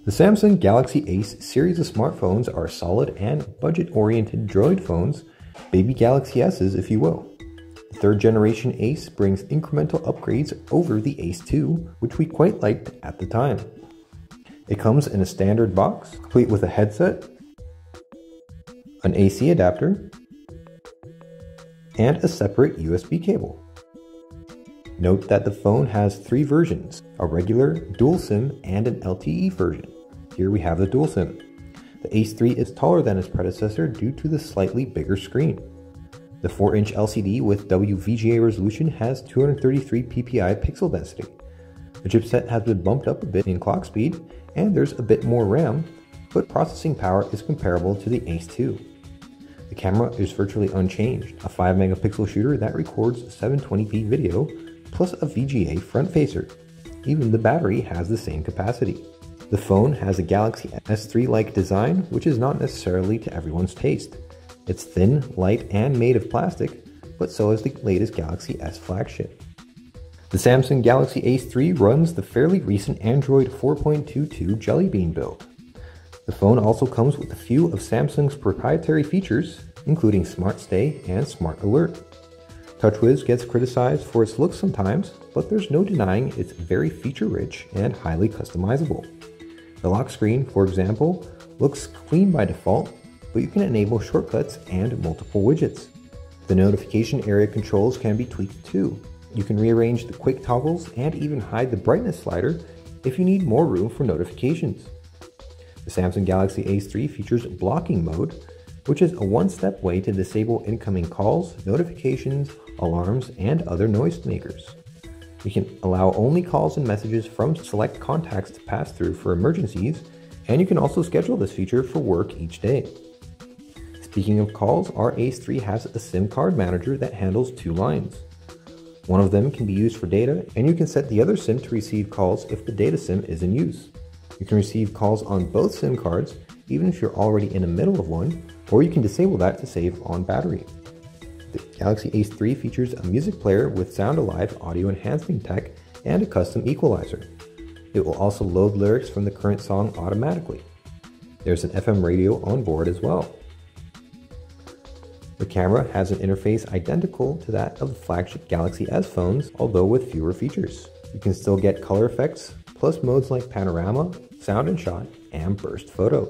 The Samsung Galaxy Ace series of smartphones are solid and budget-oriented Droid phones, baby Galaxy S's if you will. The third generation Ace brings incremental upgrades over the Ace 2, which we quite liked at the time. It comes in a standard box, complete with a headset, an AC adapter, and a separate USB cable. Note that the phone has 3 versions, a regular, dual SIM, and an LTE version. Here we have the dual SIM. The Ace 3 is taller than its predecessor due to the slightly bigger screen. The 4-inch LCD with WVGA resolution has 233 ppi pixel density. The chipset has been bumped up a bit in clock speed, and there's a bit more RAM, but processing power is comparable to the Ace 2. The camera is virtually unchanged, a 5 megapixel shooter that records 720p video, plus a VGA front facer. Even the battery has the same capacity. The phone has a Galaxy S3-like design, which is not necessarily to everyone's taste. It's thin, light, and made of plastic, but so is the latest Galaxy S flagship. The Samsung Galaxy Ace 3 runs the fairly recent Android 4.22 Jelly Bean build. The phone also comes with a few of Samsung's proprietary features, including Smart Stay and Smart Alert. TouchWiz gets criticized for its looks sometimes, but there's no denying it's very feature-rich and highly customizable. The lock screen, for example, looks clean by default, but you can enable shortcuts and multiple widgets. The notification area controls can be tweaked too. You can rearrange the quick toggles and even hide the brightness slider if you need more room for notifications. The Samsung Galaxy Ace 3 features blocking mode, which is a one-step way to disable incoming calls, notifications, alarms, and other noise makers. You can allow only calls and messages from select contacts to pass through for emergencies, and you can also schedule this feature for work each day. Speaking of calls, our Ace 3 has a SIM card manager that handles 2 lines. One of them can be used for data, and you can set the other SIM to receive calls if the data SIM is in use. You can receive calls on both SIM cards, even if you're already in the middle of one, or you can disable that to save on battery. The Galaxy Ace 3 features a music player with Sound Alive audio enhancing tech and a custom equalizer. It will also load lyrics from the current song automatically. There's an FM radio on board as well. The camera has an interface identical to that of the flagship Galaxy S phones, although with fewer features. You can still get color effects, plus modes like panorama, sound and shot, and burst photo.